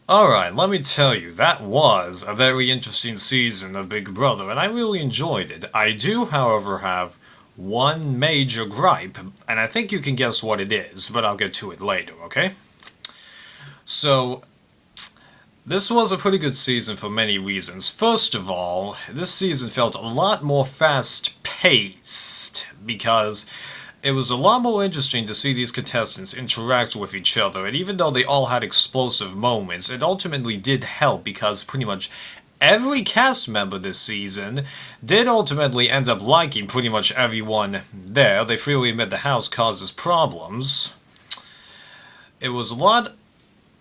Alright, let me tell you, that was a very interesting season of Big Brother, and I really enjoyed it. I do, however, have one major gripe, and I think you can guess what it is, but I'll get to it later, okay? So, this was a pretty good season for many reasons. First of all, this season felt a lot more fast paced because it was a lot more interesting to see these contestants interact with each other, and even though they all had explosive moments, it ultimately did help because pretty much every cast member this season did ultimately end up liking pretty much everyone there. They freely admit the house causes problems. It was a lot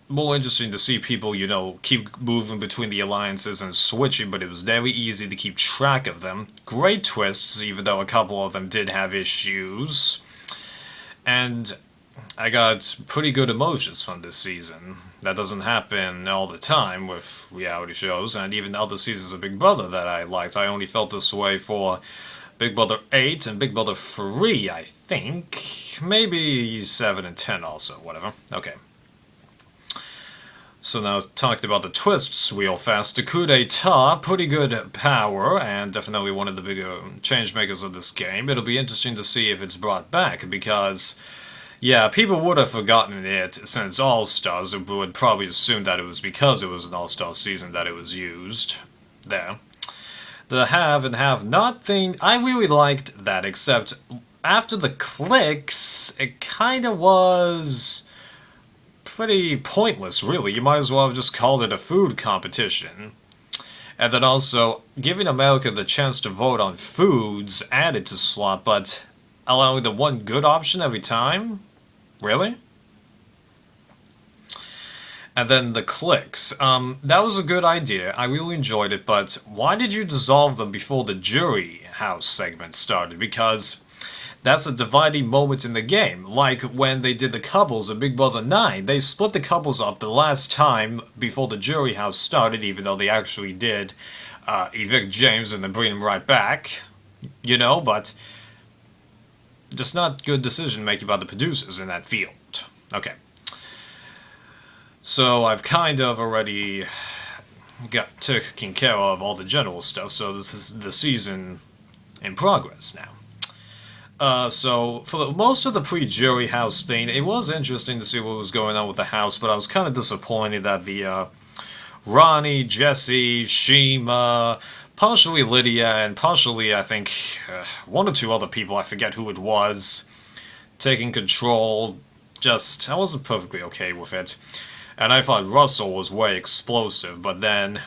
more interesting to see people, keep moving between the alliances and switching, but it was very easy to keep track of them. Great twists, even though a couple of them did have issues. And I got pretty good emotions from this season. That doesn't happen all the time with reality shows, and even other seasons of Big Brother that I liked. I only felt this way for Big Brother 8 and Big Brother 3, I think. Maybe 7 and 10 also, whatever. Okay. So now, talking about the twists real fast, the coup d'etat, pretty good power, and definitely one of the bigger change makers of this game. It'll be interesting to see if it's brought back, because, yeah, people would have forgotten it since All-Stars, and would probably assume that it was because it was an All-Star season that it was used there. The have and have not thing, I really liked that, except after the clicks, it kind of was pretty pointless, really. You might as well have just called it a food competition. And then also, giving America the chance to vote on foods added to slot, but allowing the one good option every time? Really? And then the clicks. That was a good idea. I really enjoyed it, but why did you dissolve them before the jury house segment started? Because that's a dividing moment in the game. Like when they did the couples in Big Brother 9, they split the couples up the last time before the jury house started, even though they actually did evict James and then bring him right back. But just not good decision making by the producers in that field. Okay. So I've kind of already got taken care of all the general stuff, so this is the season in progress now. So for most of the pre-jury house thing, it was interesting to see what was going on with the house, but I was kind of disappointed that the Ronnie, Jesse, Shima, partially Lydia, and partially, I think, one or two other people, I forget who it was, taking control. I wasn't perfectly okay with it. And I thought Russell was way explosive, but then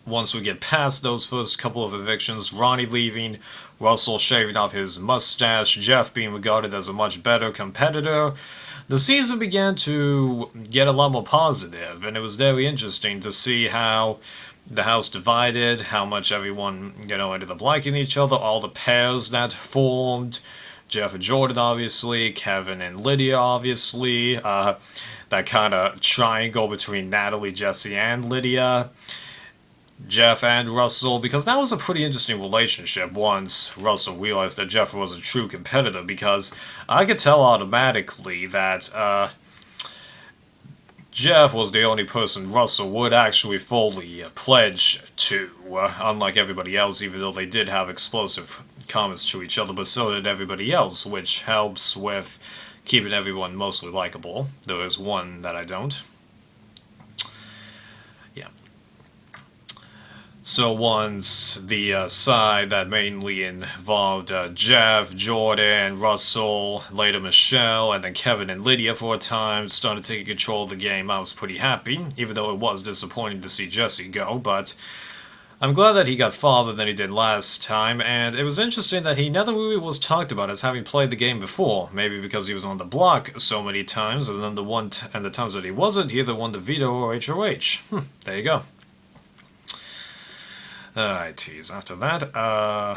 once we get past those first couple of evictions, Ronnie leaving, Russell shaving off his mustache, Jeff being regarded as a much better competitor, the season began to get a lot more positive, and it was very interesting to see how the house divided, how much everyone, ended up liking each other, all the pairs that formed. Jeff and Jordan, obviously, Kevin and Lydia, obviously, that kind of triangle between Natalie, Jesse, and Lydia. Jeff and Russell, because that was a pretty interesting relationship once Russell realized that Jeff was a true competitor, because I could tell automatically that Jeff was the only person Russell would actually fully pledge to, unlike everybody else, even though they did have explosive comments to each other, but so did everybody else, which helps with keeping everyone mostly likable. There is one that I don't. Yeah. So once the side that mainly involved Jeff, Jordan, Russell, later Michelle, and then Kevin and Lydia for a time started taking control of the game, I was pretty happy, even though it was disappointing to see Jesse go, but I'm glad that he got farther than he did last time, and it was interesting that he never really was talked about as having played the game before, maybe because he was on the block so many times, and then the times that he wasn't, he either won the veto or HOH. There you go. Alright, tease. After that,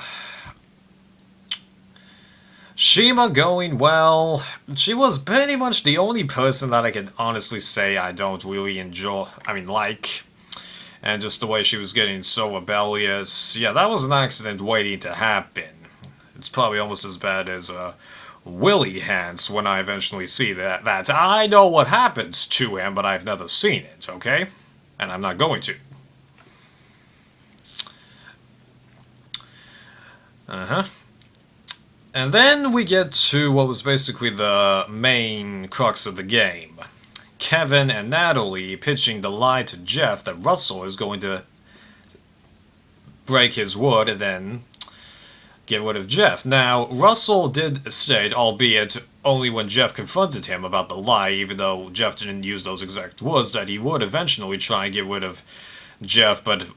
Shima going well. She was pretty much the only person that I could honestly say I don't really like. And just the way she was getting so rebellious. Yeah, that was an accident waiting to happen. It's probably almost as bad as Willie hands when I eventually see that I know what happens to him, but I've never seen it, okay? And I'm not going to. Uh-huh. And then we get to what was basically the main crux of the game. Kevin and Natalie pitching the lie to Jeff that Russell is going to break his word and then get rid of Jeff. Now, Russell did state, albeit only when Jeff confronted him about the lie, even though Jeff didn't use those exact words, that he would eventually try and get rid of Jeff, but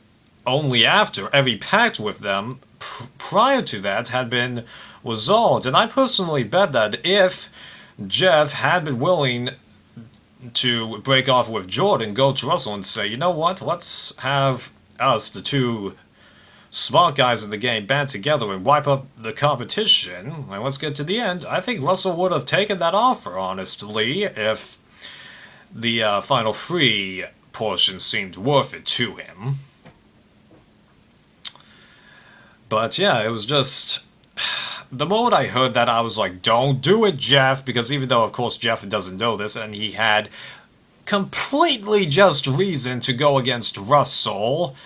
only after every pact with them prior to that had been resolved. And I personally bet that if Jeff had been willing to break off with Jordan, go to Russell and say, you know what, let's have us, the two smart guys in the game, band together and wipe up the competition, and let's get to the end, I think Russell would have taken that offer, honestly, if the Final Three portion seemed worth it to him. But yeah, it was just... The moment I heard that, I was like, don't do it, Jeff, because even though, of course, Jeff doesn't know this, and he had completely just reason to go against Russell,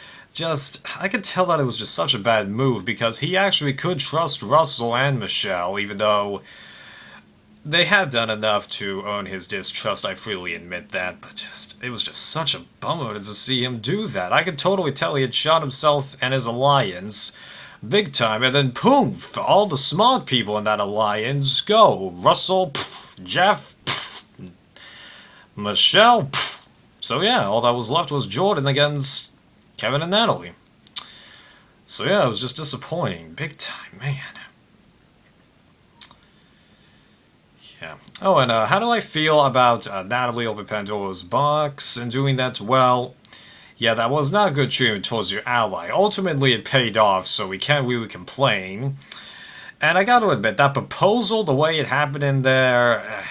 I could tell that it was just such a bad move, because he actually could trust Russell and Michelle, even though they had done enough to earn his distrust, I freely admit that, but it was just such a bummer to see him do that. I could totally tell he had shot himself and his alliance big time, and then poof, all the smart people in that alliance go. Russell, pff, Jeff, pff, Michelle, pff. So yeah, all that was left was Jordan against Kevin and Natalie. So yeah, it was just disappointing, big time, man. Yeah. Oh, and how do I feel about Natalie opening Pandora's box and doing that? Well, yeah, that was not good treatment towards your ally. Ultimately, it paid off, so we can't really complain. And I gotta admit, that proposal, the way it happened in there...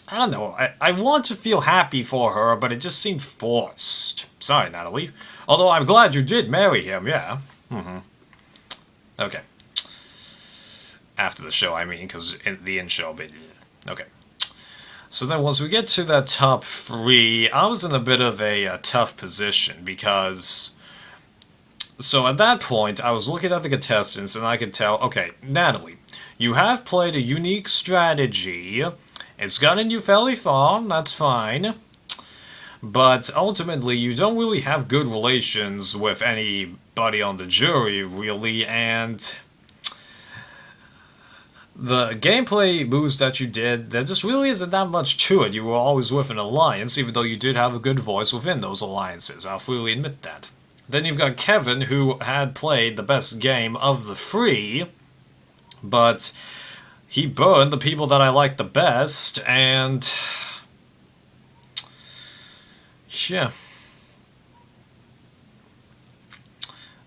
I don't know, I want to feel happy for her, but it just seemed forced. Sorry, Natalie. Although I'm glad you did marry him, yeah. Okay. After the show, I mean, because the in-show bit... Okay. So then once we get to that top three, I was in a bit of a tough position, because... So at that point, I was looking at the contestants, and I could tell, okay, Natalie, you have played a unique strategy. It's gotten you fairly far, that's fine. But ultimately, you don't really have good relations with anybody on the jury, really, and... The gameplay moves that you did, there just really isn't that much to it. You were always with an alliance, even though you did have a good voice within those alliances. I'll freely admit that. Then you've got Kevin, who had played the best game of the three, but he burned the people that I liked the best, and... yeah.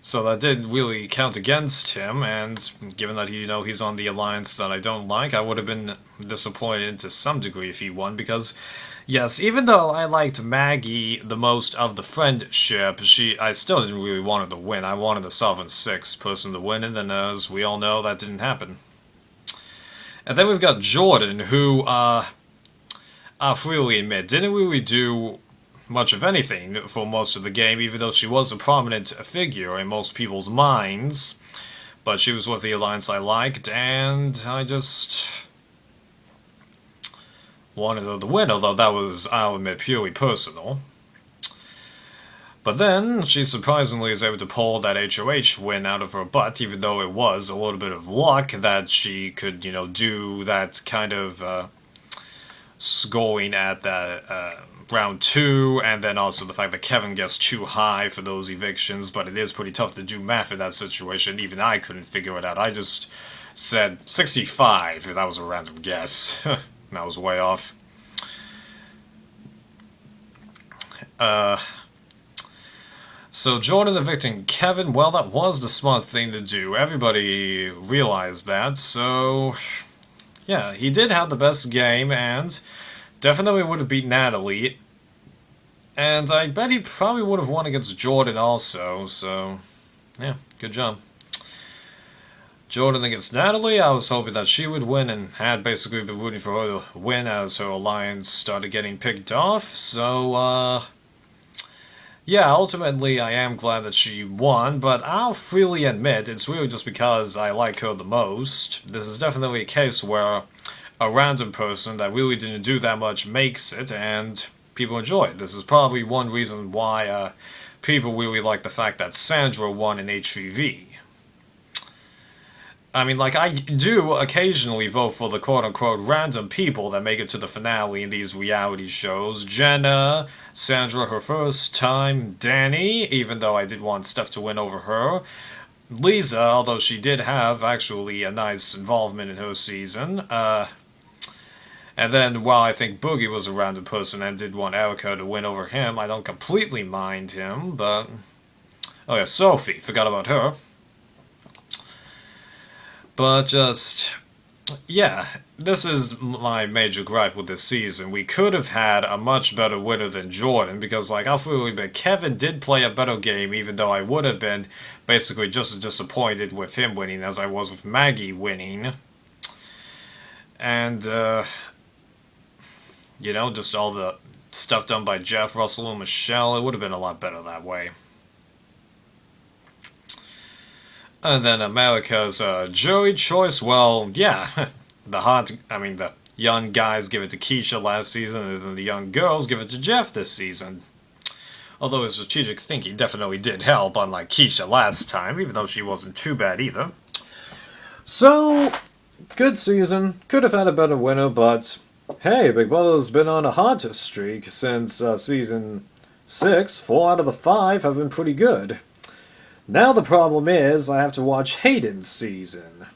So that did really count against him, and given that he's on the alliance that I don't like, I would have been disappointed to some degree if he won, because, yes, even though I liked Maggie the most of the friendship, I still didn't really want her to win. I wanted the Sovereign Six person to win, and then as we all know, that didn't happen. And then we've got Jordan, who, I'll freely admit, didn't really do much of anything for most of the game, even though she was a prominent figure in most people's minds. But she was with the alliance I liked, and I just wanted her to win, although that was, I'll admit, purely personal. But then, she surprisingly is able to pull that HOH win out of her butt, even though it was a little bit of luck that she could, do that kind of scoring at the round 2, and then also the fact that Kevin gets too high for those evictions, but it is pretty tough to do math in that situation. Even I couldn't figure it out. I just said 65, that was a random guess. That was way off. So Jordan evicting Kevin, well, that was the smart thing to do. Everybody realized that, so... yeah, he did have the best game, and... definitely would have beat Natalie, and I bet he probably would have won against Jordan also, so, yeah, good job. Jordan against Natalie, I was hoping that she would win and had basically been rooting for her to win as her alliance started getting picked off. So, yeah, ultimately I am glad that she won, but I'll freely admit it's really just because I like her the most. This is definitely a case where a random person that really didn't do that much makes it, and people enjoy it. This is probably one reason why people really like the fact that Sandra won in HVV. I mean, like, I do occasionally vote for the quote-unquote random people that make it to the finale in these reality shows. Jenna, Sandra her first time, Danny, even though I did want Steph to win over her, Lisa, although she did have, actually, a nice involvement in her season, and then, while I think Boogie was a random person and did want Erica to win over him, I don't completely mind him, but... Oh yeah, Sophie, forgot about her. But just, yeah, this is my major gripe with this season. We could have had a much better winner than Jordan, because, like, I'll freely admit, Kevin did play a better game, even though I would have been basically just as disappointed with him winning as I was with Maggie winning. And, you know, just all the stuff done by Jeff, Russell, and Michelle, it would have been a lot better that way. And then America's jury choice, well, yeah, the young guys give it to Keisha last season, and then the young girls give it to Jeff this season. Although his strategic thinking definitely did help, unlike Keisha last time, even though she wasn't too bad either. So, good season. Could have had a better winner, but hey, Big Brother's been on a hot streak since season 6. 4 out of the 5 have been pretty good. Now the problem is, I have to watch Hayden's season.